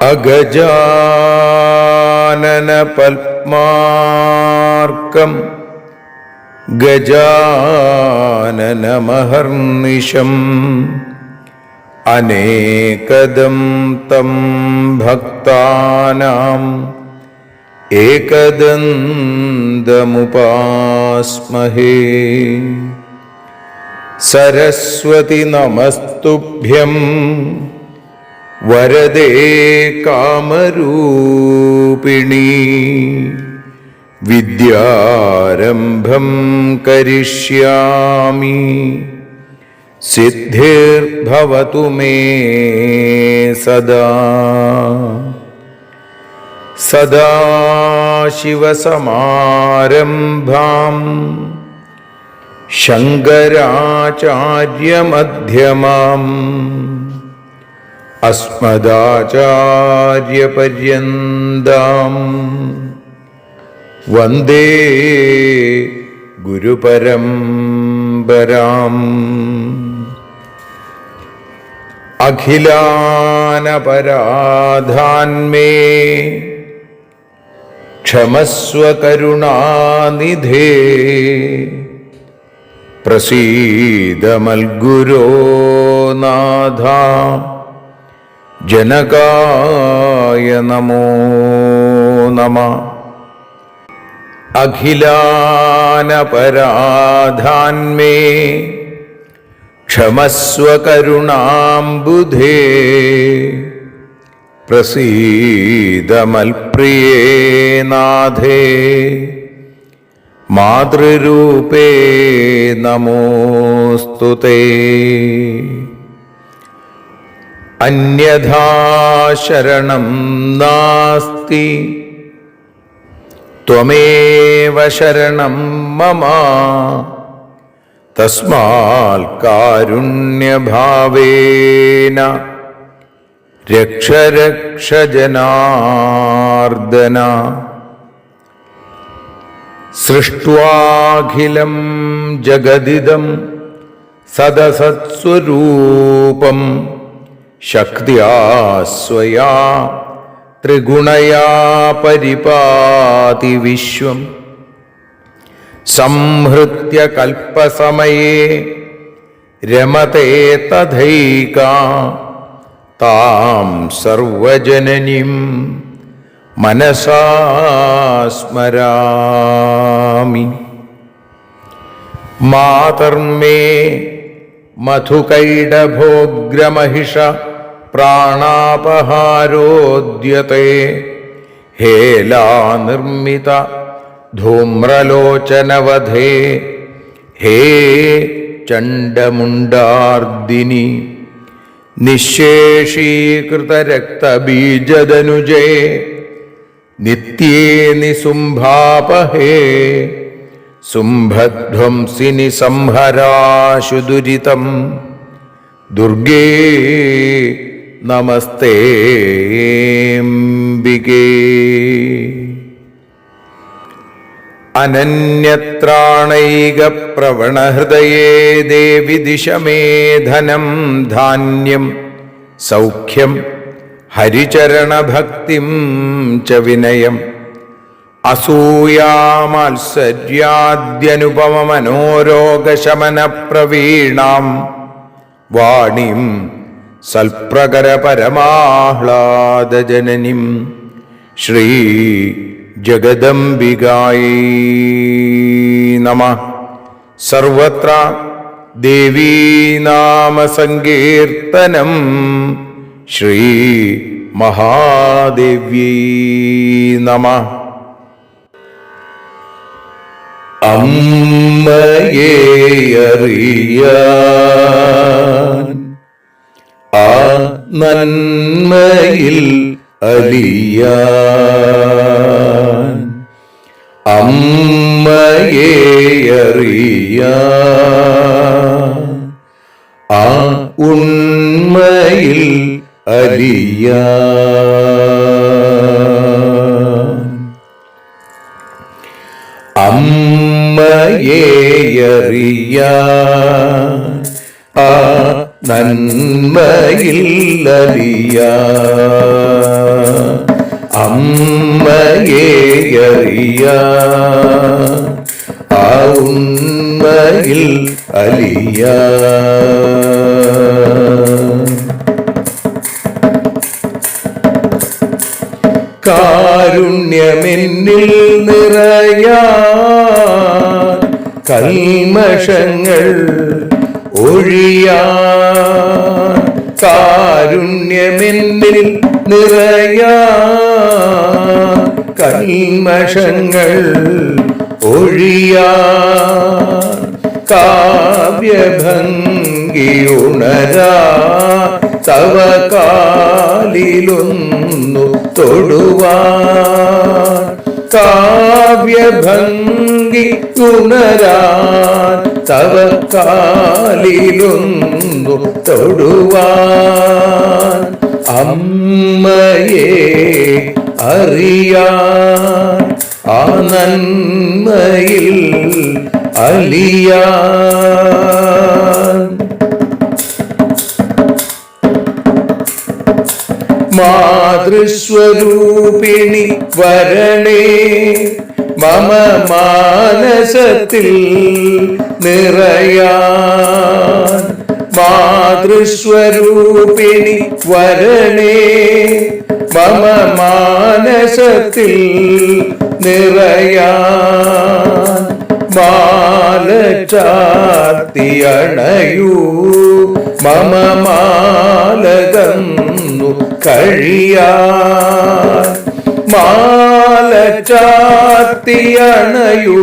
അഗജാനന പത്മാർക്കം ഗജാനനമഹർനിശം അനേകദം തം ഭക്താനാം ഏകദന്തമുപാസ്മഹേ. സരസ്വതി നമസ്തുഭ്യം വരദേ കാമരൂപിണി. വിദ്യാരംഭം കരിഷ്യാമി സിദ്ധിർഭവതു മേ സദാ. സദാശിവസമാരംഭാം ശങ്കരാചാര്യമധ്യമാം അസ്മദാചാര്യപര്യന്താം വന്ദേ ഗുരുപരമ്പരാം. അഖിലാനപരാധാന്മേ ക്ഷമസ്വ കരുണാനിധേ. പ്രസീദ മൽഗുരോ നാഥ ജനകായ നമോ നമഃ. അഖിലാനപരാധാന്മേ ക്ഷമസ്വ കരുണാംബുധേ. പ്രസീദ മൽപ്രിയേ നാഥേ മാതൃരൂപേ നമോസ്തുതേ. അന്യഥാ ശരണം നാസ്തി ത്വമേവ ശരണം മമ. തസ്മാൽ കാരുണ്യഭാവേന രക്ഷ രക്ഷ ജനാർദ്ദന. സൃഷ്ട്വാഖിലം ജഗദിദം സദസത്സ്വരൂപം ശക്ത്യാ സ്വയാ ത്രിഗുണയാ പരിപാതി വിശ്വം. സംഹൃത്യ കൽപ്പസമയേ രമതേ തഥൈകാ താം സർവജനനീം മനസാ സ്മരാമി. മാതർമേ മധുകൈടഭോഗ്രമഹിഷ പ്രാണാപഹാരോദ്യത്തെ. ഹേലാനിർമ്മിത ധൂമ്രലോചനവധേ. ഹേ ചണ്ഡമുണ്ഡാർദിനി നിശേഷീകൃതരക്തബീജദനുജേ. നിത്യേ നിസുംഭാപഹേ സുംഭധ്വംസിനി സംഹരാശു ദുരിതം. ദുർഗേ നമസ്തേംബികേ. അനന്യത്രാണൈകപ്രവണഹൃദയേ ദേവി ദിശ മേ ധനം ധാന്യം സൗഖ്യം ഹരിചരണഭക്തിം ച വിനയം. അസൂയാമാത്സര്യാദ്യനുപമമനോരോഗശമനപ്രവീണാം വാണിം സൽപ്രകരപരമാഹ്ലാദജനനിം ശ്രീ ജഗദംബികായൈ നമഃ. സർവത്ര ദേവീനാമസങ്കീർത്തനം ശ്രീ മഹാദേവ്യൈ നമഃ. അമ്മയെ അറിയാൻ ആ നന്മയിൽ അലിയാൻ അമ്മയെ അറിയാൻ ആ ഉണ്മയിൽ അലിയാൻ അമ്മയെ അറിയാൻ ആ നന്മയിൽ അലിയാൻ അമ്മയെ അറിയാൻ ആ ഉണ്മയിൽ അലിയാൻ കാരുണ്യമെന്നിൽ നിറയാൻ കൽമഷങ്ങൾ ഒഴിയാൻ കാരുണ്യമെന്നിൽ നിറയാൻ കൽമഷങ്ങൾ ഒഴിയാൻ കാവ്യഭംഗി ഉണരാ തവ കാലിലൊന്നു തൊടുവാൻ കാവ്യഭംഗി ഉണരാൻ തവ കാലിലൊന്നു തൊടുവാൻ അമ്മയെ അറിയാൻ ആ നന്മയിൽ അലിയാൻ മാതൃസ്വരൂപിണി വരണേ മമ മാനസത്തിൽ നിറയാൻ മാതൃസ്വരൂപിണി വരണേ മമ മാനസത്തിൽ നിറയാൻ മാല ചാർത്തിയണയൂ മമ മാലകന്നു കഴിയാൻ മാല ചാർത്തിയണയൂ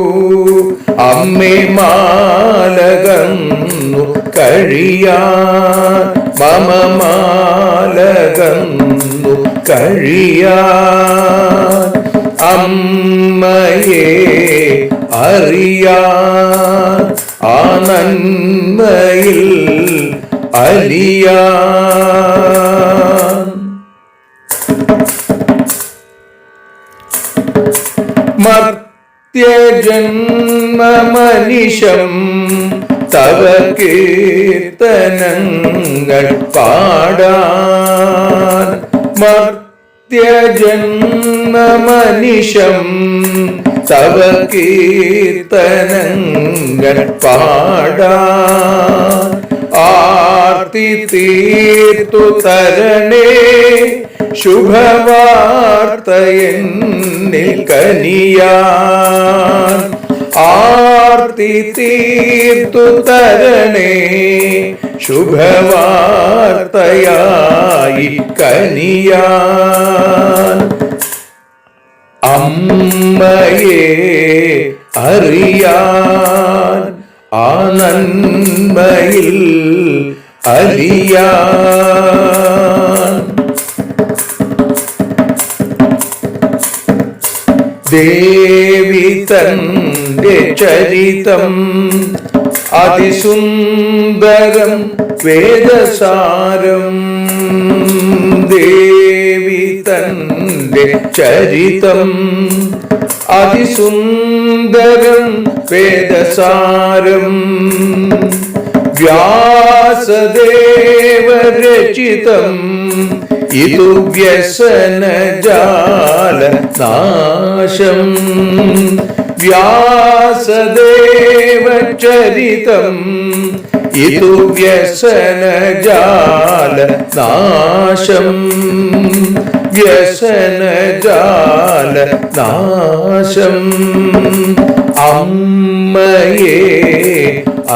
അമ്മേ മാലകന്നു കഴിയാൻ മമ മാലകന്നു കഴിയാൻ അമ്മയെ അറിയാൻ ആ നന്മയിൽ അലിയാൻ മർത്യജന്മമനിശം തവ കീർത്തനങ്ങൾ പാടാൻ മർത്യജന്മമനിശം തവ കീർത്തനങ്ങൾ പാടാൻ ആർത്തി തീർത്തു തരണേ ശുഭവാർത്തയെന്നിൽ കനിയാൻ ആർത്തി തീർത്തു തരണേ ശുഭവാർത്തയായി കനിയാൻ അമ്മയെ അറിയാൻ ആ നന്മയിൽ അലിയാൻ ദേവി തന്റെ ചരിതം അതിസുന്ദരം വേദസാരം ദേവി തന്റെ ചരിതം അതിസുന്ദരം വേദസാരം വ്യാസദേവരചിതം ഇതു വ്യസനജാല നാശം വ്യാസദേവചരിതം ഇതു വ്യസനജാല നാശം വ്യസനജാല നാശം അമ്മയെ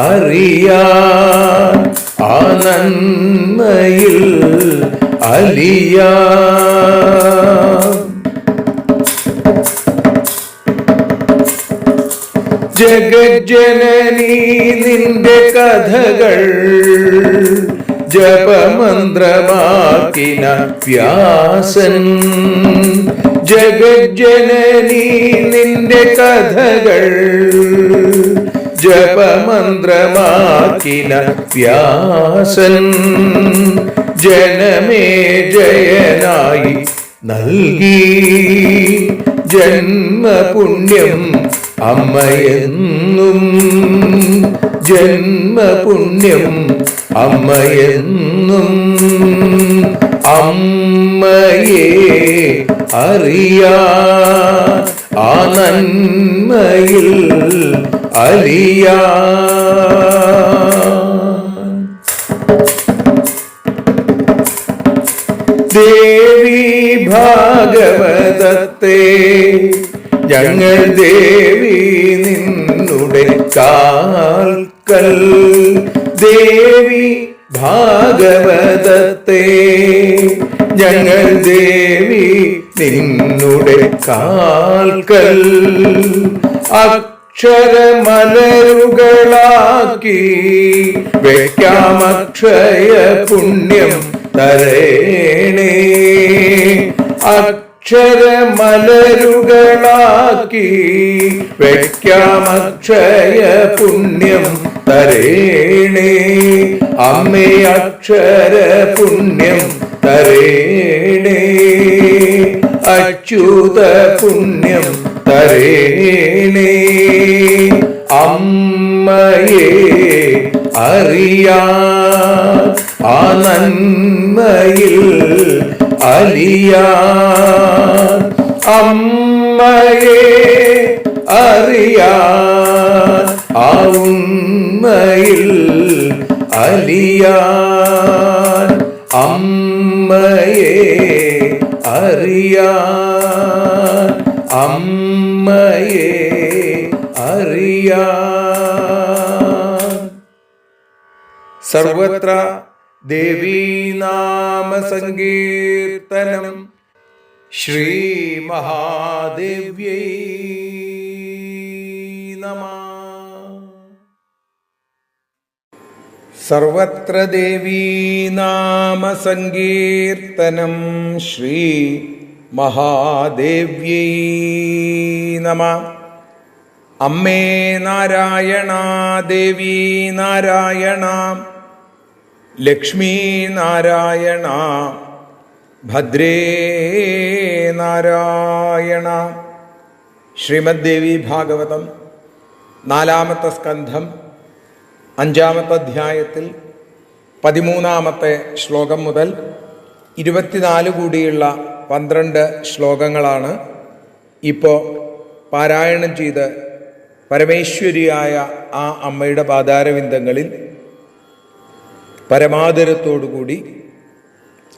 അറിയാൻ ആ നന്മയിൽ അലിയാൻ ജഗജ്ജനനീ നിന്റെ കഥകൾ ജപമന്ത്രമാക്കിന വ്യാസൻ. ജഗജ്ജനനീ നിന്റെ കഥകൾ ജപമന്ത്രമാക്കിന വ്യാസൻ. ജനമേ ജയനായി നൽകി ജന്മപുണ്യം അമ്മയെന്നും. ജന്മപുണ്യം അമ്മയെന്നും. അമ്മയെ അറിയാൻ ആ നന്മയിൽ അലിയാൻ. ദേവി ഭാഗവതത്തെ ഞങ്ങൾ ദേവി നിന്നുടെ കാൽക്കൽ. ദേവി ഭാഗവതത്തെ ഞങ്ങൾ ദേവി നിന്നുടെ കാൽക്കൽ. അക്ഷരമലരുകളാക്കി വയ്ക്കാം അക്ഷയ പുണ്യം തരേണേ. അക്ഷരമലരുകളാക്കി വയ്ക്കാം അക്ഷയ പുണ്യം തരേണേ. അമ്മേ അക്ഷര പുണ്യം തരേണേ. അച്യുത പുണ്യം തരേണേ. അമ്മയെ അറിയാൻ ആ നന്മയിൽ അലിയാൻ. അമ്മയെ അറിയാൻ ആ ഉണ്മയിൽ അലിയാൻ. അമ്മയെ അറിയാൻ. അമ്മയെ അറിയാൻ. സർവത്ര ദേവീനാമ സങ്കീർത്തനം. ശ്രീ മഹാദേവ്യൈ നമഃ. സർവത്ര ദേവീനാമ സങ്കീർത്തനം. ശ്രീ മഹാദേവ്യൈ നമഃ. അമ്മേ നാരായണ, ദേവി നാരായണ, ലക്ഷ്മീ നാരായണ, ഭദ്രേ നാരായണ. ശ്രീമദ് ദേവി ഭാഗവതം 4-ാമത്തെ സ്കന്ധം 5-ാമത്തെ അധ്യായത്തിൽ 13-ാമത്തെ ശ്ലോകം മുതൽ 24 കൂടിയുള്ള 12 ശ്ലോകങ്ങളാണ് ഇപ്പോൾ പാരായണം ചെയ്ത് പരമേശ്വരിയായ ആ അമ്മയുടെ പാദാരവിന്ദങ്ങളിൽ പരമാദരത്തോടുകൂടി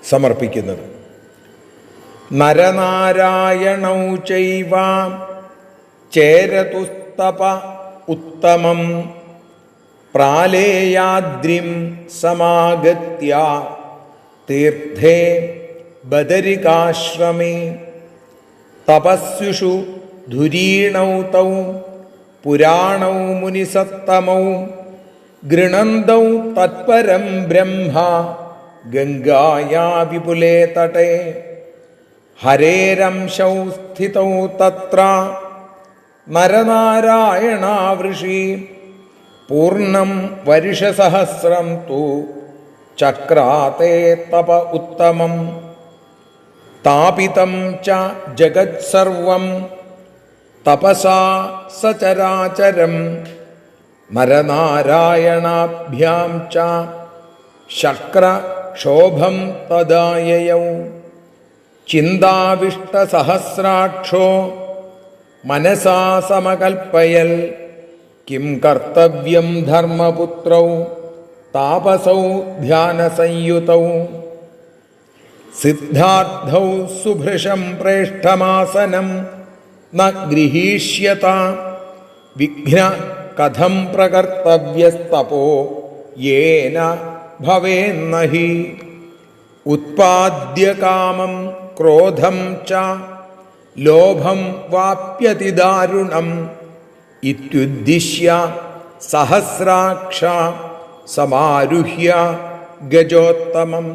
സമർപ്പിക്കുന്നത്. നരനാരായണൗ ചൈവ ചേരതുസ്തപ ഉത്തമം പ്രാലേയാദ്രിം സമാഗത്യ തീർത്ഥേ ബദരികാശ്രമേ തപസ്വിഷു ധുരീണൗ തൗ പുരാണൗ മുനിസത്തമൗ ഗൃണന്തൗ തത്പരം ബ്രഹ്മ ഗംഗായാ വിപുലേ തടേ ഹരേരംശൗ സ്ഥിതൗ തത്ര നരനാരായണാ വൃഷി പൂർണ്ണം വർഷസഹസ്രം തു ചക്രാതേ തപ ഉത്തമം താപിതം ച ജഗത്സർവം തപസാ സചരാചരം നരനാരായണാഭ്യാം ച ശക്രക്ഷോഭം തദായയൗ ചിന്താവിഷ്ടസഹസ്രാക്ഷോ മനസാ സമകൽപ്പയൽ കിം കർത്തവ്യം ധർമ്മപുത്രൗ താപസൗ ധ്യാനസംയുതൗ സിദ്ധാർത്ഥൗ സുഭൃശം പ്രേഷ്ഠമാസനം ന ഗൃഹീഷ്യത വിഘ്ന കഥം പ്രകർത്തവ്യസ്തപോ യേന ഭവേന്നഹി ഉത്പാദ്യ കാമം ക്രോധം ച ലോഭം വാപ്യതി ദാരുണം ഇത്യുദ്ദിശ്യ സഹസ്രാക്ഷ സമാരുഹ്യ ഗജോത്തമം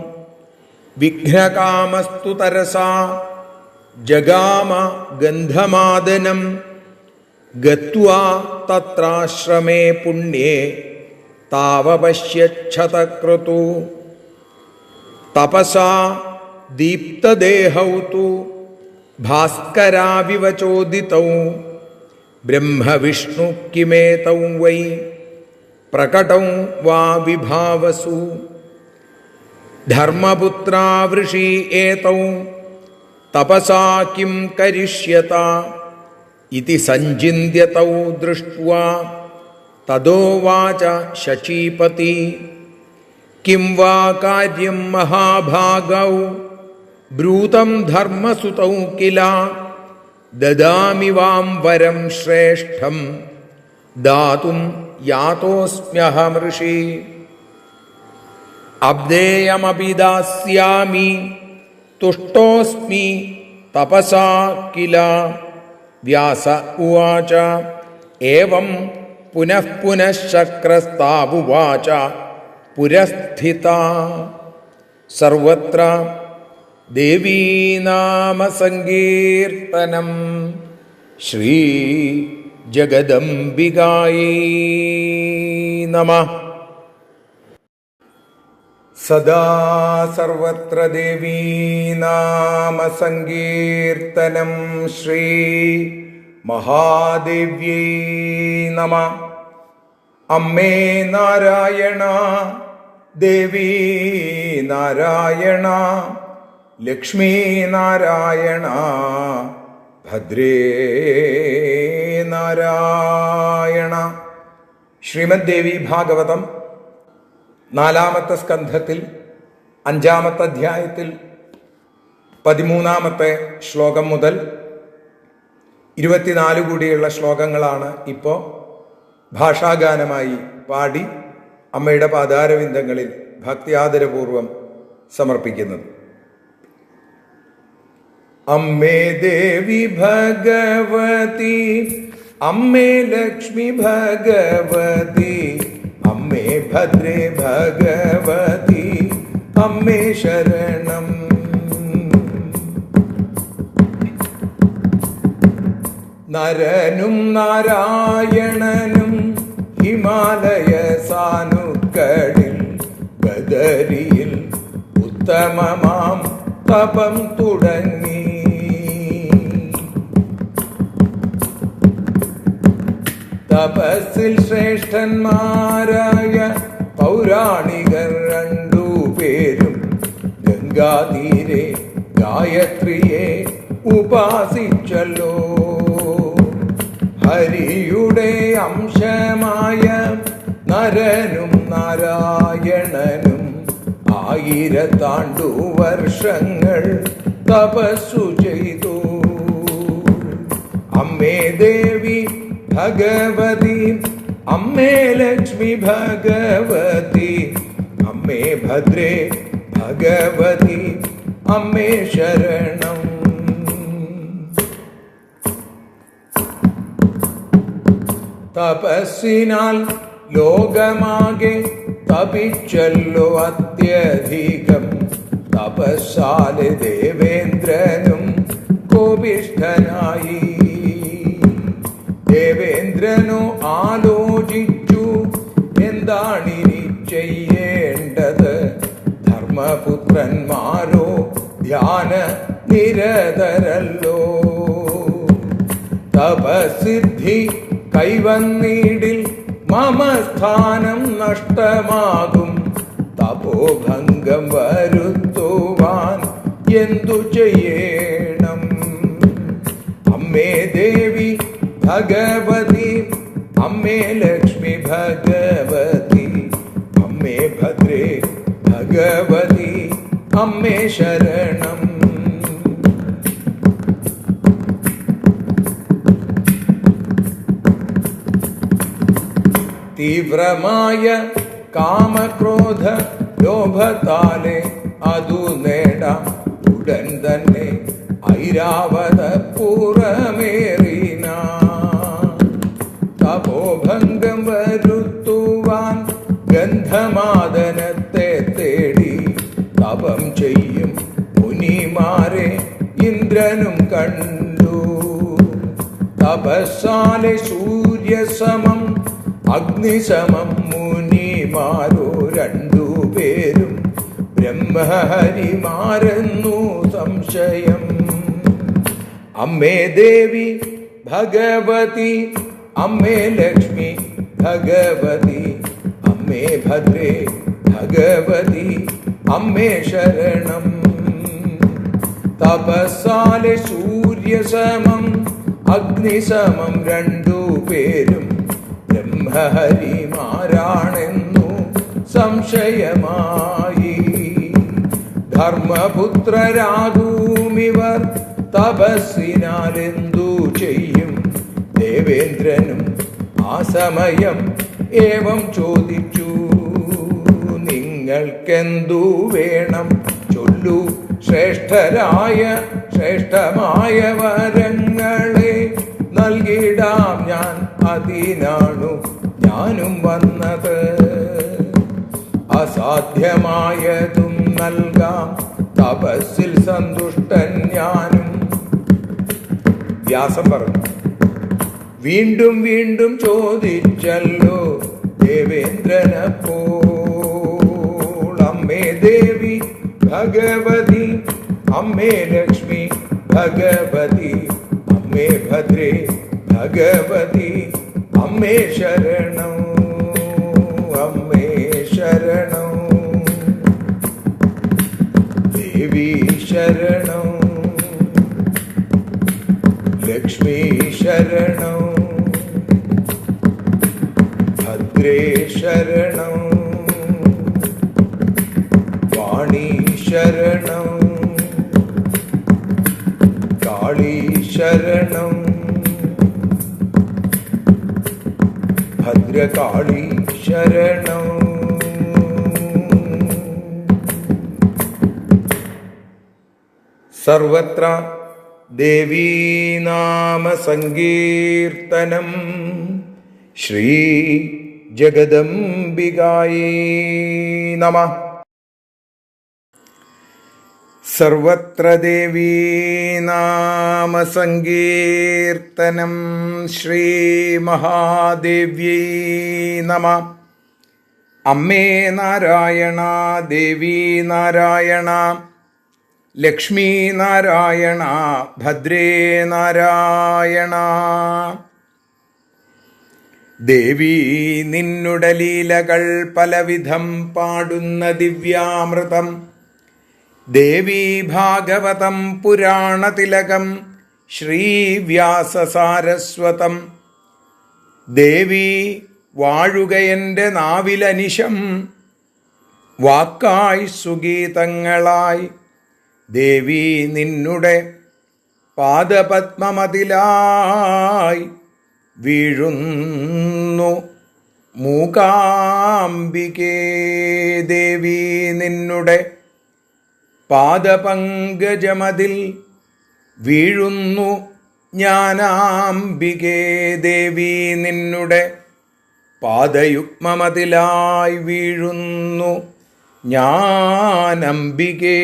വിഘ്നകാമസ്തു തരസാ ജഗാമ ഗന്ധമാദനം ഗത്വാ തത്രാശ്രമേ പുണ്യേ താവപശ്യച്ഛതക്രതു തപസാ ദീപ്തദേഹൗ തു ഭാസ്കരാവിവ ചോദിതൗ ബ്രഹ്മവിഷ്ണു കിമേതൗ വൈ പ്രകടൗ വാ വിഭാവസു ധർമ്മപുത്രാ വൃഷീ ഏതൗ തപസാ കിം കരിഷ്യത ഇതി സഞ്ചിന്യതൗ ദൃഷ്ട്വാ തദോവാച ശചീപതി കിം വാ കാര്യം മഹാഭാഗൗ ബ്രൂതം ധർമ്മസുതൗ കില ദദാമി വാം വരം ശ്രേഷ്ഠം ദാതും യാതോസ്മ്യഹമൃഷി അബ്ദേയമപി ദാസ്യാമി തുഷ്ടോസ്മി തപസാ കില വ്യാസ ഉവാച ഏവം പുനഃ പുനഃ ശക്രസ്താവുവാച പുരസ്ഥിത സർവത്ര ദേവീനാമസങ്കീർത്തനം ശ്രീ ജഗദംബികായൈ നമഃ. സദാ സർവത്ര ദേവീനാമസങ്കീർത്തനം ശ്രീ മഹാദേവ്യൈ നമഃ. അമ്മേ നാരായണ, ദേവീ നാരായണ, ലക്ഷ്മീ നാരായണ, ഭദ്രേ നാരായണ. ശ്രീമദ് ദേവി ഭാഗവതം 4-ാമത്തെ സ്കന്ധത്തിൽ 5-ാമത്തെ അധ്യായത്തിൽ 13-ാമത്തെ ശ്ലോകം മുതൽ 24 കൂടിയുള്ള ശ്ലോകങ്ങളാണ് ഇപ്പോൾ ഭാഷാഗാനമായി പാടി അമ്മയുടെ പാദാരവിന്ദങ്ങളിൽ ഭക്തിയാദരപൂർവം സമർപ്പിക്കുന്നത്. അമ്മേ ദേവി ഭഗവതി, അമ്മേ ലക്ഷ്മി ഭഗവതി, അമ്മേ ഭദ്രേ ഭഗവതി, അമ്മേ ശരണം. നരനും നാരായണനും ഹിമാലയ സാനുക്കളിൽ ബദരിയിൽ ഉത്തമമാം തപം തുടങ്ങി. തപസ്സിൽ ശ്രേഷ്ഠന്മാരായ പൗരാണികർ 2 പേരും ഗംഗാതീരെ ഗായത്രിയെ ഉപാസിച്ചല്ലോ. ഹരിയുടെ അംശമായ നരനും നാരായണനും 1000 വർഷങ്ങൾ തപസ്സു ചെയ്തു. അമ്മേ ദേവി ഭഗവതി, അമ്മേ ലക്ഷ്മി ഭഗവതി, അമ്മേ ഭദ്രേ ഭഗവതി, അമ്മേ ശരണം. തപസ്സിനാൽ ലോകമാകെ തപിച്ചല്ലോ അത്യധികം. തപസ്സാലെ ദേവേന്ദ്രനും കോപിഷ്ഠനായി. ദേവേന്ദ്രനു ആലോചിച്ചു, എന്താണിനി ചെയ്യേണ്ടത്? ധർമ്മപുത്രന്മാരോ ധ്യാന നിരതരല്ലോ. തപസിദ്ധി കൈവന്നീടിൽ മമ സ്ഥാനം നഷ്ടമാകും. തപോഭംഗം വരുത്തുവാൻ എന്തു ചെയ്യണം? അമ്മേ ദേവി ഭഗവതി, അമ്മേ ലക്ഷ്മി ഭഗവതി, അമ്മേ ഭദ്രേ ഭഗവതി, അമ്മേ ശരണം. തീവ്രമായ കാമക്രോധ ലോഭത്താലെ അതു നേടാം. ഉടൻ തന്നെ ഐരാവത പുറമേറിന. തപസ്സാലെ സൂര്യസമം അഗ്നിസമം മുനിമാരോ രണ്ടുപേരും ബ്രഹ്മഹരിമാരെന്നു സംശയം. അമ്മേ ദേവി ഭഗവതി, അമ്മേ ലക്ഷ്മി ഭഗവതി, അമ്മേ ഭദ്രേ ഭഗവതി, അമ്മേ ശരണം. തപസ്സാലെ സൂര്യസമം അഗ്നിസമം രണ്ടുപേരും ബ്രഹ്മഹരിമാരാണെന്നു സംശയമായി. ധർമ്മപുത്രരാകൂമിവർ തപസ്സിനാലെന്തു ചെയ്യും? ദേവേന്ദ്രനും ആ സമയം ഏവം ചോദിച്ചു. നിങ്ങൾക്കെന്തു വേണം ചൊല്ലു, ശ്രേഷ്ഠമായ വരങ്ങളെ നൽകിടാം ഞാൻ, അതിനാണു ഞാനും വന്നത്. അസാധ്യമായതും നൽകാം, തപസ്സിൽ സന്തുഷ്ടൻ ഞാനും. വ്യാസൻ പറഞ്ഞു, വീണ്ടും വീണ്ടും ചോദിച്ചല്ലോ ദേവേന്ദ്രനപ്പോൾ. അമ്മേ ദേവി ഭഗവതി, അമ്മേ ലക്ഷ്മി ഭഗവതി, അമ്മേ ഭദ്രേ ഭഗവതി, അമ്മേ ശരണം, അമ്മേ ശരണം, ദേവി ശരണം, ലക്ഷ്മി ശരണം, ഭദ്രേ ശരണം, വാണി ശരണം, കാളി ശരണം, ഭദ്രകാളി ശരണം. സർവത്ര ദേവീനാമ സങ്കീർത്തനം. ശ്രീ ജഗദംബികായേ നമഃ. സർവത്ര ദേവീനാമ സങ്കീർത്തനം. ശ്രീ മഹാദേവ്യൈ നമഃ. അമ്മേ നാരായണ, ദേവി നാരായണ, ലക്ഷ്മി നാരായണ, ഭദ്രേ നാരായണ. ദേവി നിന്നുടെ ലീലകൾ പലവിധം പാടുന്ന ദിവ്യാമൃതം. ദേവി ഭാഗവതം പുരാണതിലകം ശ്രീവ്യാസസാരസ്വതം. ദേവി വാഴുകയെൻ്റെ നാവിലനിശം, വാക്കായി സുഗീതങ്ങളായി. ദേവി നിന്നുടെ പാദപത്മമതിലായി വീഴുന്നു മൂകാംബികേ. ദേവി നിന്നുടെ പാദപങ്കജമതിൽ വീഴുന്നു ജ്ഞാനാംബികേ. ദേവി നിന്നുടെ പാദയുഗ്മമതിലായി വീഴുന്നു ജ്ഞാനംബികേ.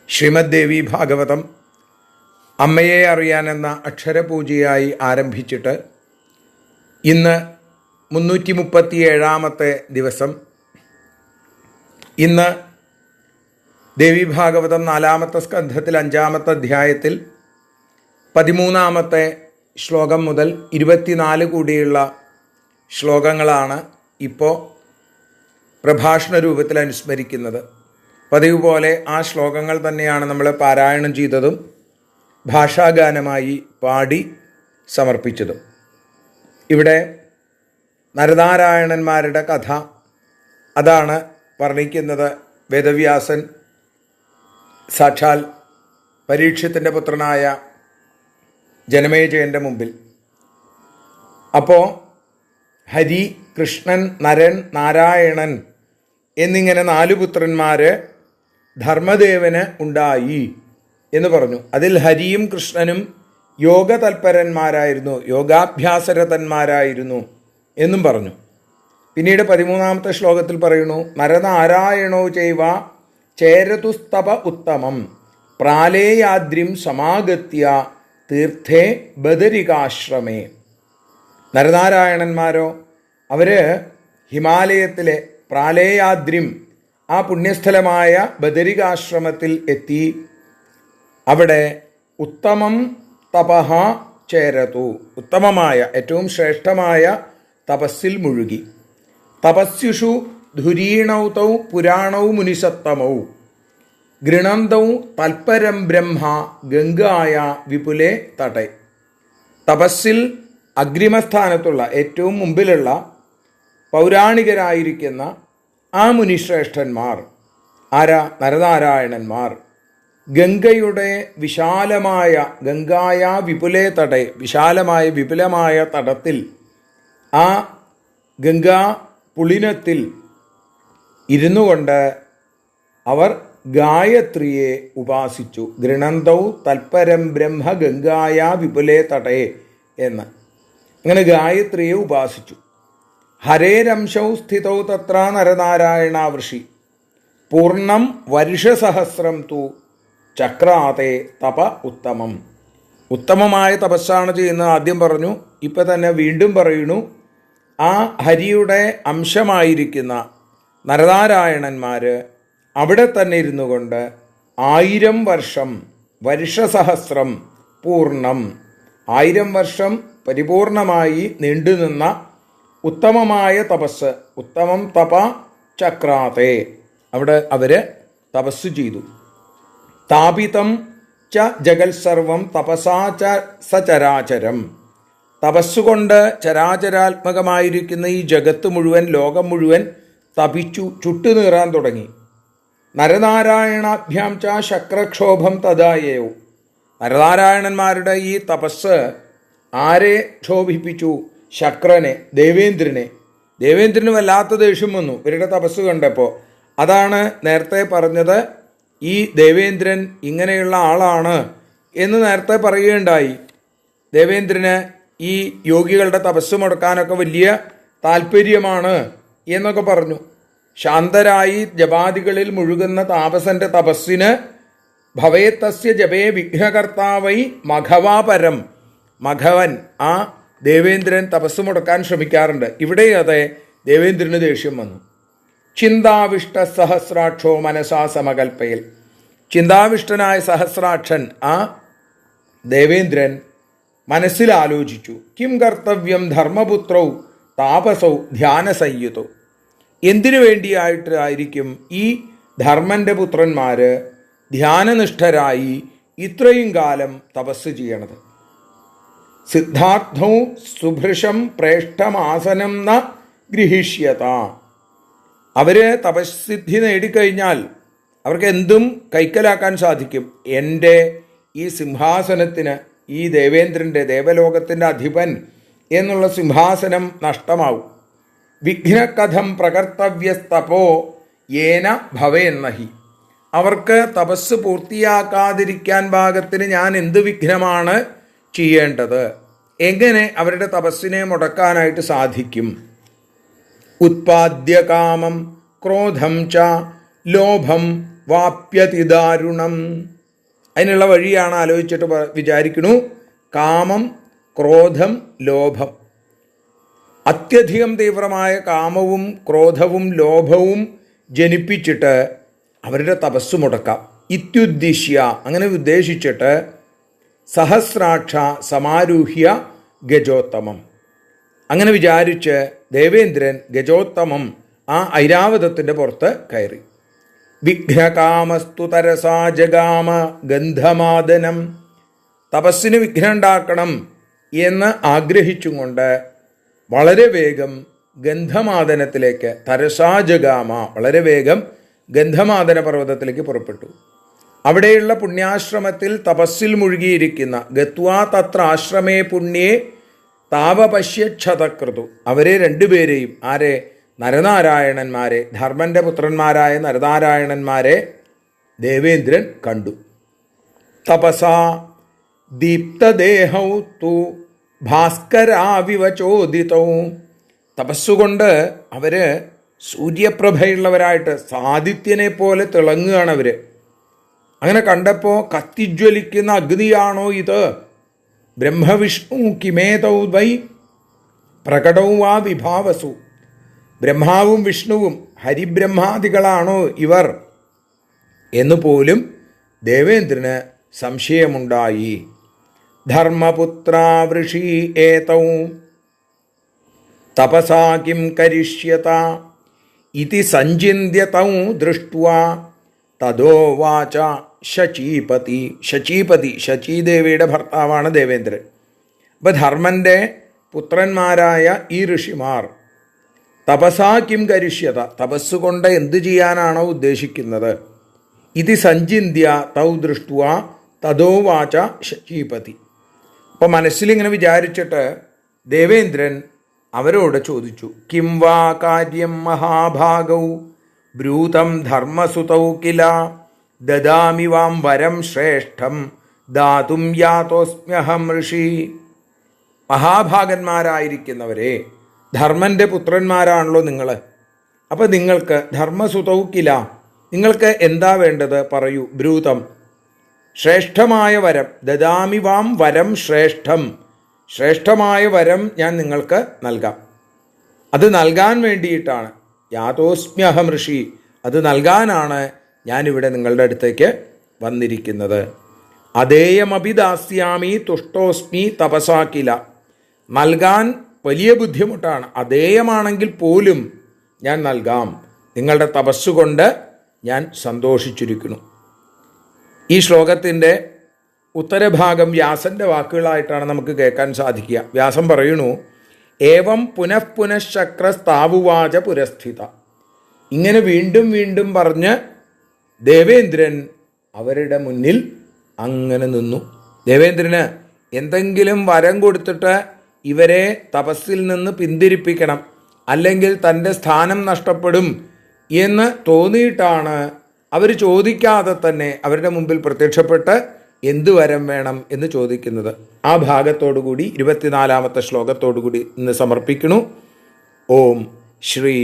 ശ്രീമദ് ദേവി ഭാഗവതം അമ്മയെ അറിയാനെന്ന അക്ഷരപൂജയായി ആരംഭിച്ചിട്ട് ഇന്ന് 337 ദിവസം. ഇന്ന് ദേവി ഭാഗവതം 4 സ്കന്ധത്തിൽ 5 അധ്യായത്തിൽ 13 ശ്ലോകം മുതൽ 24 കൂടിയുള്ള ശ്ലോകങ്ങളാണ് ഇപ്പോൾ പ്രഭാഷണ രൂപത്തിൽ അനുസ്മരിക്കുന്നത്. പതിവ് പോലെ ആ ശ്ലോകങ്ങൾ തന്നെയാണ് നമ്മൾ പാരായണം ചെയ്തതും ഭാഷാഗാനമായി പാടി സമർപ്പിച്ചതും. ഇവിടെ നരനാരായണന്മാരുടെ കഥ അതാണ് വർണ്ണിക്കുന്നത് വേദവ്യാസൻ സാക്ഷാൽ പരീക്ഷത്തിൻ്റെ പുത്രനായ ജനമേജയൻ്റെ മുമ്പിൽ. അപ്പോൾ ഹരി, കൃഷ്ണൻ, നരൻ, നാരായണൻ എന്നിങ്ങനെ 4 പുത്രന്മാർ ധർമ്മദേവന് ഉണ്ടായി എന്ന് പറഞ്ഞു. അതിൽ ഹരിയും കൃഷ്ണനും യോഗതൽപരന്മാരായിരുന്നു, യോഗാഭ്യാസരതന്മാരായിരുന്നു എന്നും പറഞ്ഞു. പിന്നീട് 13 ശ്ലോകത്തിൽ പറയുന്നു, നരനാരായണോ ചൈവ ചേരതുസ്തപ ഉത്തമം പ്രാലേയാദ്രിം സമാഗത്യ തീർത്ഥേ ബദരികാശ്രമേ. നരനാരായണന്മാരോ അവർ ഹിമാലയത്തിലെ പ്രാലേയാദ്രിം ആ പുണ്യസ്ഥലമായ ബദരികാശ്രമത്തിൽ എത്തി. അവിടെ ഉത്തമം തപഹ ചേരതു, ഉത്തമമായ ഏറ്റവും ശ്രേഷ്ഠമായ തപസ്സിൽ മുഴുകി. തപസ്യുഷു ധുരീണൗതൗ പുരാണൗ മുനിസത്തമൗ ഗൃണന്തൗ തൽപരം ബ്രഹ്മ ഗംഗായ വിപുലേ തടേ. തപസ്സിൽ അഗ്രിമസ്ഥാനത്തുള്ള ഏറ്റവും മുമ്പിലുള്ള പൗരാണികരായിരിക്കുന്ന ആ മുനിശ്രേഷ്ഠന്മാർ ആരാ? നരനാരായണന്മാർ. ഗംഗയുടെ വിശാലമായ ഗംഗായ വിപുലേ തടേ, വിശാലമായ വിപുലമായ തടത്തിൽ ആ ഗംഗാ പുളിനത്തിൽ ഇരുന്നു കൊണ്ട് അവർ ഗായത്രിയെ ഉപാസിച്ചു. ഗൃണന്തൗ തൽപരം ബ്രഹ്മ ഗംഗായ വിപുലേ തടേ എന്ന്. അങ്ങനെ ഗായത്രിയെ ഉപാസിച്ചു. ഹരേരംശൗ സ്ഥിതൗ തത്ര നരനാരായണ വൃഷി പൂർണ്ണം വർഷസഹസ്രം തു ചക്രാതേ തപ ഉത്തമം. ഉത്തമമായ തപസ്സാണ് ചെയ്യുന്നത് ആദ്യം പറഞ്ഞു. ഇപ്പം തന്നെ വീണ്ടും പറയുന്നു. ആ ഹരിയുടെ അംശമായിരിക്കുന്ന നരനാരായണന്മാർ അവിടെ തന്നെ ഇരുന്നു കൊണ്ട് 1000 വർഷം വർഷസഹസ്രം പൂർണ്ണം 1000 വർഷം പരിപൂർണമായി നീണ്ടുനിന്ന ഉത്തമമായ തപസ്, ഉത്തമം തപ ചക്രാതേ, അവിടെ അവർ തപസ് ചെയ്തു. താപിതം ച ജഗൽ സർവം തപസാ ച സചരാചരം. തപസ്സുകൊണ്ട് ചരാചരാത്മകമായിരിക്കുന്ന ഈ ജഗത്ത് മുഴുവൻ, ലോകം മുഴുവൻ തപിച്ചു ചുട്ടുനീറാൻ തുടങ്ങി. നരനാരായണാഭ്യാം ച ശക്രക്ഷോഭം തഥായേയോ. നരനാരായണന്മാരുടെ ഈ തപസ് ആരെ ക്ഷോഭിപ്പിച്ചു? ശക്രനെ, ദേവേന്ദ്രനെ. ദേവേന്ദ്രന് വല്ലാത്ത ദേഷ്യം വന്നു ഇവരുടെ തപസ് കണ്ടപ്പോൾ. അതാണ് നേരത്തെ പറഞ്ഞത്, ഈ ദേവേന്ദ്രൻ ഇങ്ങനെയുള്ള ആളാണ് എന്ന് നേരത്തെ പറയുകയുണ്ടായി. ദേവേന്ദ്രന് ഈ യോഗികളുടെ തപസ് മുടക്കാനൊക്കെ വലിയ താല്പര്യമാണ് എന്നൊക്കെ പറഞ്ഞു. ശാന്തരായി ജപാദികളിൽ മുഴുകുന്ന താപസന്റെ തപസ്സിന് ഭവേത്തസ്യ ജപേ വിഘ്നകർത്താവൈ മഘവാപരം. മഘവൻ, ആ ദേവേന്ദ്രൻ തപസ് മുടക്കാൻ ശ്രമിക്കാറുണ്ട്. ഇവിടെ അതെ ദേവേന്ദ്രന് ദേഷ്യം വന്നു. ചിന്താവിഷ്ട സഹസ്രാക്ഷോ മനസാ സമകൽപ്പയിൽ. ചിന്താവിഷ്ടനായ സഹസ്രാക്ഷൻ ആ ദേവേന്ദ്രൻ മനസ്സിൽ ആലോചിച്ചു. കിം കർത്തവ്യം ധർമ്മപുത്രൗ താപസൗ ധ്യാനസംയുതോ. എന്തിനു വേണ്ടിയായിട്ടായിരിക്കും ഈ ധർമ്മൻ്റെ പുത്രന്മാർ ധ്യാനനിഷ്ഠരായി ഇത്രയും കാലം തപസ് ചെയ്യണത്? സിദ്ധാർത്ഥൗ സുഭൃശം പ്രേഷ്ഠമാസനം ന ഗൃഹീഷ്യത. അവർ തപസ്സിദ്ധി നേടിക്കഴിഞ്ഞാൽ അവർക്ക് എന്തും കൈക്കലാക്കാൻ സാധിക്കും. എൻ്റെ ഈ സിംഹാസനത്തിന്, ഈ ദേവേന്ദ്രൻ്റെ, ദേവലോകത്തിൻ്റെ അധിപൻ എന്നുള്ള സിംഹാസനം നഷ്ടമാവും. വിഘ്നകഥം പ്രകർത്തവ്യസ്തപോ യേന ഭവേന്നഹി. അവർക്ക് തപസ് പൂർത്തിയാക്കാതിരിക്കാൻ പാകത്തിന് ഞാൻ എന്ത് വിഘ്നമാണ് ചെയ്യേണ്ടത്? എങ്ങനെ അവരുടെ തപസ്സിനെ മുടക്കാനായിട്ട് സാധിക്കും? ഉത്പാദ്യ കാമം ക്രോധം ച ലോഭം വാപ്യതിദാരുണം. അതിനുള്ള വഴിയാണ് ആലോചിച്ചിട്ട് വിചാരിക്കണു. കാമം, ക്രോധം, ലോഭം. അത്യധികം തീവ്രമായ കാമവും ക്രോധവും ലോഭവും ജനിപ്പിച്ചിട്ട് അവരുടെ തപസ് മുടക്കാം. ഇത്യുദ്ദിശ്യ, അങ്ങനെ ഉദ്ദേശിച്ചിട്ട് സഹസ്രാക്ഷ സമാരൂഹ്യ ഗജോത്തമം. അങ്ങനെ വിചാരിച്ച് ദേവേന്ദ്രൻ ഗജോത്തമം ആ ഐരാവതത്തിൻ്റെ പുറത്ത് കയറി. വിഘ്നകാമസ്തു തരസാ ജഗാമ ഗന്ധമാദനം. തപസ്സിന് വിഘ്നം ഉണ്ടാക്കണം എന്ന് ആഗ്രഹിച്ചും കൊണ്ട് വളരെ വേഗം ഗന്ധമാദനത്തിലേക്ക്, തരസാ ജഗാമ, വളരെ വേഗം ഗന്ധമാദന പർവ്വതത്തിലേക്ക് പുറപ്പെട്ടു. അവിടെയുള്ള പുണ്യാശ്രമത്തിൽ തപസ്സിൽ മുഴുകിയിരിക്കുന്ന ഗത്വാ തത്ര ആശ്രമേ പുണ്യേ താപപശ്യക്ഷതകൃതു. അവരെ രണ്ടുപേരെയും, ആരെ? നരനാരായണന്മാരെ, ധർമ്മൻ്റെ പുത്രന്മാരായ നരനാരായണന്മാരെ ദേവേന്ദ്രൻ കണ്ടു. തപസാ ദീപ്തദേഹൗ തു ഭാസ്കരാവിവചോദിതൗ. തപസ്സുകൊണ്ട് അവർ സൂര്യപ്രഭയുള്ളവരായിട്ട് സാദിത്യനെ പോലെ തിളങ്ങുകയാണ് അവർ. അങ്ങനെ കണ്ടപ്പോൾ കത്തിജ്വലിക്കുന്ന അഗ്നിയാണോ ഇത് ബ്രഹ്മവിഷ്ണു കിമേതൗ വൈ പ്രകടൗ വാ വിഭാവസു. ബ്രഹ്മാവും വിഷ്ണുവും ഹരിബ്രഹ്മാദികളാണോ ഇവർ എന്നുപോലും ദേവേന്ദ്രന് സംശയമുണ്ടായി. ധർമ്മപുത്രാവൃഷീ ഏതൗ തപസാ കിം കരിഷ്യത ഇതി സഞ്ചിന്യ തൗ ദൃഷ്ട്വാ തദോവാച ശചീപതി. ശചീപതി ശചീദേവിയുടെ ഭർത്താവാണ് ദേവേന്ദ്രൻ. അപ്പം ധർമ്മൻ്റെ പുത്രന്മാരായ ഈ ഋഷിമാർ തപസാ കിം കരിഷ്യത, തപസ്സുകൊണ്ട് എന്തു ചെയ്യാനാണോ ഉദ്ദേശിക്കുന്നത്, ഇതി സഞ്ചിന്യ തൗ ദൃഷ്ട്വാ തദോവാച ശചീപതി. അപ്പോൾ മനസ്സിലിങ്ങനെ വിചാരിച്ചിട്ട് ദേവേന്ദ്രൻ അവരോട് ചോദിച്ചു, കിം വാ കാര്യം മഹാഭാഗൗ ബ്രൂതം ധർമ്മസുതൗ കില ദദാമി വാം വരം ശ്രേഷ്ഠം ദാതും യാതോസ്മ്യഹം ഋഷി. മഹാഭാഗന്മാരായിരിക്കുന്നവരെ, ധർമ്മൻ്റെ പുത്രന്മാരാണല്ലോ നിങ്ങൾ. അപ്പം നിങ്ങൾക്ക് ധർമ്മസുതൗ കില, നിങ്ങൾക്ക് എന്താ വേണ്ടത് പറയൂ. ബ്രൂതം ശ്രേഷ്ഠമായ വരം, ദദാമി വാം വരം ശ്രേഷ്ഠം, ശ്രേഷ്ഠമായ വരം ഞാൻ നിങ്ങൾക്ക് നൽകാം. അത് നൽകാൻ വേണ്ടിയിട്ടാണ്, യാതോസ്മ്യഹം ഋഷി, അത് നൽകാനാണ് ഞാനിവിടെ നിങ്ങളുടെ അടുത്തേക്ക് വന്നിരിക്കുന്നത്. അതേയമഭിദാസ്യാമി തുഷ്ടോസ്മി തപസാക്കില. നൽകാൻ വലിയ ബുദ്ധിമുട്ടാണ്, അതേയമാണെങ്കിൽ പോലും ഞാൻ നൽകാം. നിങ്ങളുടെ തപസ്സുകൊണ്ട് ഞാൻ സന്തോഷിച്ചിരിക്കുന്നു. ഈ ശ്ലോകത്തിൻ്റെ ഉത്തരഭാഗം വ്യാസൻ്റെ വാക്കുകളായിട്ടാണ് നമുക്ക് കേൾക്കാൻ സാധിക്കുക. വ്യാസം പറയുന്നു, ഏവം പുനഃപുനഃശക്രസ്താവുവാച പുരസ്ഥിത. ഇങ്ങനെ വീണ്ടും വീണ്ടും പറഞ്ഞ് ദേവേന്ദ്രൻ അവരുടെ മുന്നിൽ അങ്ങനെ നിന്നു. ദേവേന്ദ്രന് എന്തെങ്കിലും വരം കൊടുത്തിട്ട് ഇവരെ തപസ്സിൽ നിന്ന് പിന്തിരിപ്പിക്കണം, അല്ലെങ്കിൽ തൻ്റെ സ്ഥാനം നഷ്ടപ്പെടും എന്ന് തോന്നിയിട്ടാണ് അവർ ചോദിക്കാതെ തന്നെ അവരുടെ മുമ്പിൽ പ്രത്യക്ഷപ്പെട്ട് എന്തു വരം വേണം എന്ന് ചോദിക്കുന്നത്. ആ ഭാഗത്തോടുകൂടി 24-ാമത്തെ ശ്ലോകത്തോടുകൂടി ഇന്ന് സമർപ്പിക്കുന്നു. ഓം ശ്രീ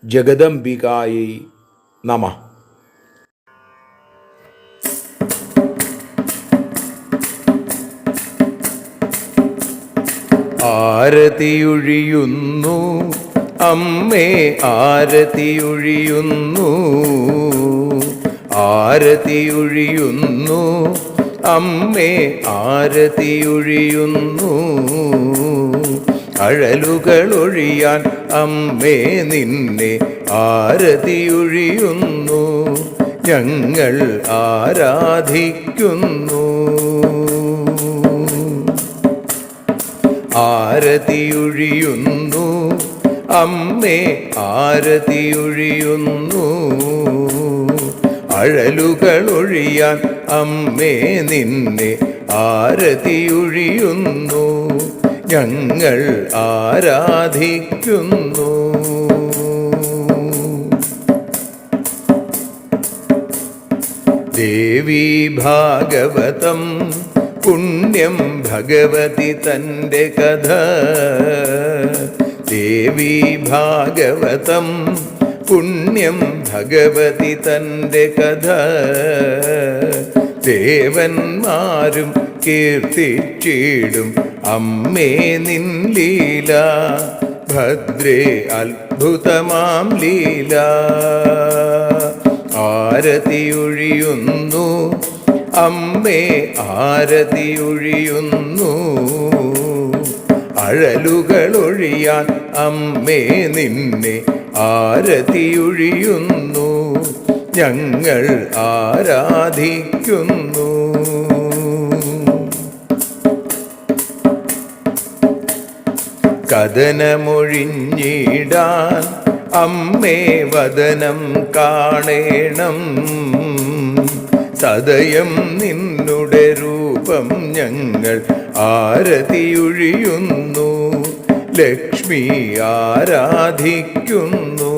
ജഗദംബികായൈ നമഃ. ആരതിയൊഴിയുന്നു അമ്മേ, ആരതിയൊഴിയുന്നു, ആരതിയൊഴിയുന്നു അമ്മേ, ആരതിയൊഴിയുന്നു. അഴലുകളൊഴിയാൻ അമ്മേ നിന്നെ ആരതിയൊഴിയുന്നു, ഞങ്ങൾ ആരാധിക്കുന്നു. ആരതിയൊഴിയുന്നു അമ്മേ, ആരതിയൊഴിയുന്നു. അഴലുകളൊഴിയാൻ അമ്മേ നിന്നെ ആരതിയൊഴിയുന്നു, ഞങ്ങൾ ആരാധിക്കുന്നു. ദേവി ഭാഗവതം പുണ്യം ഭഗവതി തൻ്റെ കഥ. ദേവി ഭാഗവതം പുണ്യം ഭഗവതി തൻ്റെ കഥ. ദേവന്മാരും കീർത്തിച്ചിടും അമ്മേ നിൻ ലീല, ഭദ്രേ അത്ഭുതമാം ലീല. ആരതിയൊഴിയുന്നു അമ്മേ, ആരതിയൊഴിയുന്നു. അഴലുകളൊഴിയാൻ അമ്മേ നിന്നെ ആരതിയൊഴിയുന്നു, ഞങ്ങൾ ആരാധിക്കുന്നു. കഥനമൊഴിഞ്ഞിടാൻ അമ്മേ വദനം കാണേണം, സദയം നിന്നുടെ രൂപം ഞങ്ങൾ ആരതിയൊഴിയുന്നു, ലക്ഷ്മി ആരാധിക്കുന്നു.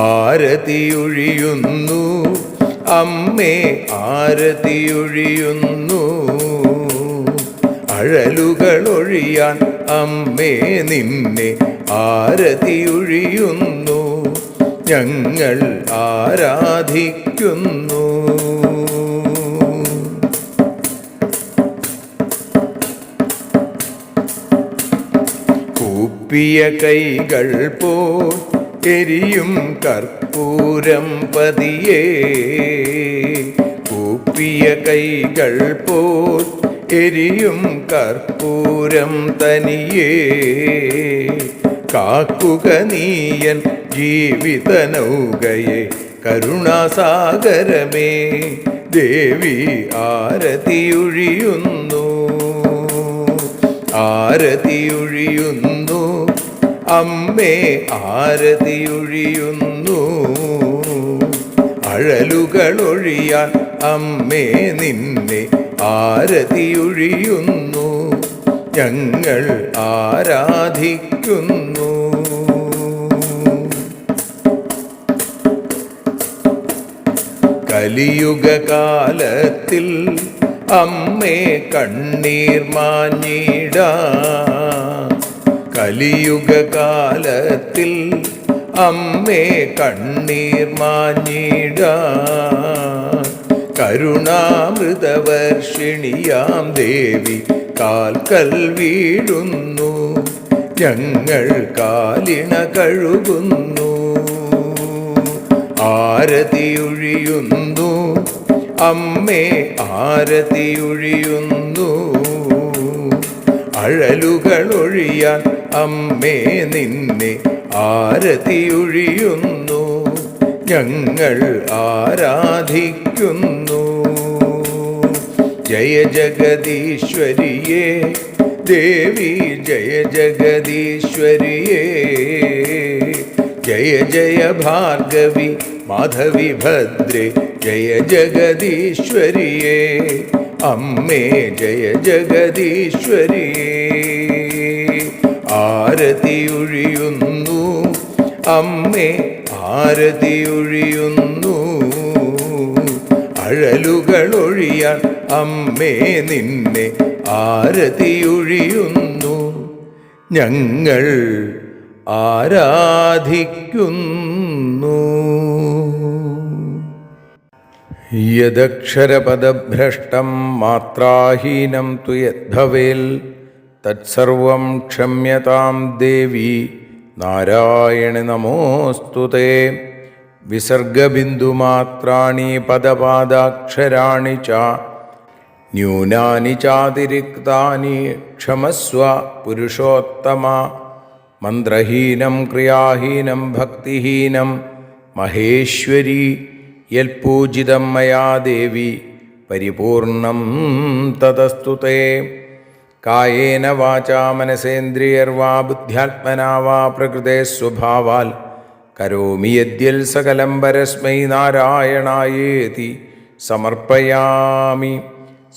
ആരതിയൊഴിയുന്നു അമ്മേ, ആരതിയൊഴിയുന്നു. അഴലുകളൊഴിയാൻ അമ്മേ നിന്നെ ആരതിയൊഴിയുന്നു, ഞങ്ങൾ ആരാധിക്കുന്നു. കൂപ്പിയ കൈകൾ പോൽ എരിയും കർപ്പൂരം പതിയേ. കൂപ്പിയ കൈകൾ പോൽ എരിയും കർപ്പൂരം തനിയേ. കാക്കുക നീയൻ ജീവിത നൗകയെ കരുണാസാഗരമേ. ദേവി ആരതിയൊഴിയുന്നു, ആരതിയൊഴിയുന്നു. അമ്മേ ആരതിയൊഴിയുന്നു. അഴലുകളൊഴിയാൻ അമ്മേ നിന്നെ ആരതിയൊഴിയുന്നു. ഞങ്ങൾ ആരാധിക്കുന്നു. കലിയുഗകാലത്തിൽ അമ്മേ കണ്ണീർ മാഞ്ഞിടാ. കലിയുഗകാലത്തിൽ അമ്മേ കണ്ണീർ മാഞ്ഞിടാ. കരുണാമൃതവർഷിണിയാം ദേവി കാൽക്കൽ വീഴുന്നു. ഞങ്ങൾ കാലിണ കഴുകുന്നു. ആരതിയൊഴിയുന്നു അമ്മേ ആരതിയൊഴിയുന്നു. അഴലുകളൊഴിയാൻ അമ്മേ നിന്നെ ആരതിയൊഴിയുന്നു. ഞങ്ങൾ ആരാധിക്കുന്നു. ജയ ജഗദീശ്വരിയേ ദേവി ജയ ജഗദീശ്വരിയേ. ജയ ജയ ഭാർഗവി മാധവി ഭദ്രേ ജയ ജഗദീശ്വരിയേ. അമ്മേ ജയ ജഗദീശ്വരിയേ. ആരതിയൊഴിയുന്നു അമ്മേ ആരതിയൊഴിയുന്നു. അഴലുകളൊഴിയാൻ അമ്മേ നിന്നെ ആരതിയൊഴിയുന്നു. ഞങ്ങൾ ആരാധിക്കുന്നു. യദക്ഷരപദഭ്രഷ്ടം മാത്രാഹീനം തു യദ്ഭവേൽ തത്സർവം ക്ഷമ്യതാം ദേവി നാരായണി നമോസ്തുതേ. വിസർഗബിന്ദുമാത്രാണി പദപാദാക്ഷരാണി ച ന്യൂനാനി ചാതിരിക്താനി ക്ഷമസ്വ പുരുഷോത്തമ. മന്ത്രഹീനം ക്രിയാഹീനം ഭക്തിഹീനം മഹേശ്വരി യൽപൂജിതം മയാ ദേവി പരിപൂർണം തതസ്തുതേ. കായേന വാചാ മനസേന്ദ്രിയർവാ ബുദ്ധ്യാത്മനാ വാ പ്രകൃതേ സ്വഭാവാൽ കരോമി യദ്യൽ സകലം പരസ്മൈ നാരായണായേതി സമർപ്പയാമി.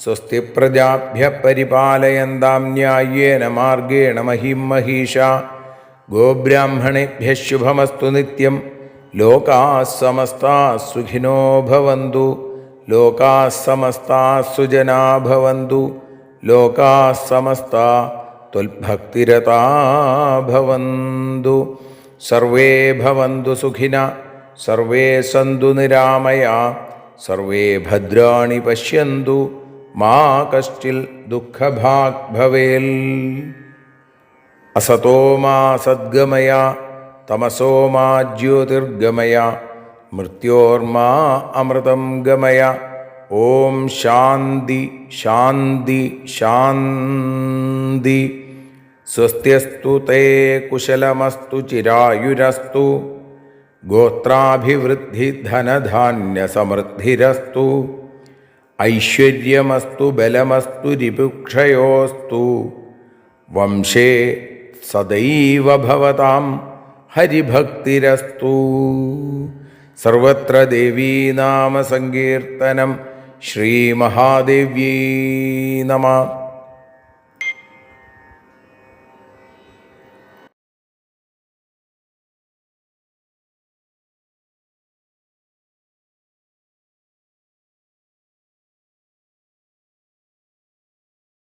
സ്വസ്തി പ്രജാഭ്യ പരിപാലയന്താം ന്യായേന മാർഗേണ മഹിം മഹീഷാ. ഗോബ്രാഹ്മണേഭ്യഃ ശുഭമസ്തു നിത്യം. ലോകാഃ സമസ്താഃ സുഖിനോ ഭവന്തു. ലോകാഃ സമസ്താഃ സുജനാ ഭവന്തു. ലോകാഃ സമസ്താഃ ത്വൽഭക്തിരതാ ഭവന്തു. സർവേ ഭവന്തു സുഖിനഃ സർവേ സന്തു നിരാമയാഃ. സർവേ ഭദ്രാണി പശ്യന്തു മാ കശ്ചിൽ ദുഃഖഭാഗ് ഭവേൽ. അസതോ മാ സദ്ഗമയ തമസോ മാ ജ്യോതിർഗമയ മൃത്യോർമാ അമൃതം ഗമയ. ഓം ശാന്തി ശാന്തി ശാന്തി. സ്വസ്ത്യസ്തു തേ കുശലമസ്തു ചിരായുരസ്തു. ഗോത്രാഭിവൃദ്ധി ധനധാന്യസമൃദ്ധിരസ്തു. ഐശ്വര്യമസ്തു ബലമസ്തു രിപുക്ഷയോസ്തു. വംശേ സദൈവ ഭവതാം ഹരിഭക്തിരസ്തു. സർവത്ര ദേവീനാമസങ്കീർത്തനം. ശ്രീമഹാദേവ്യൈ നമഃ.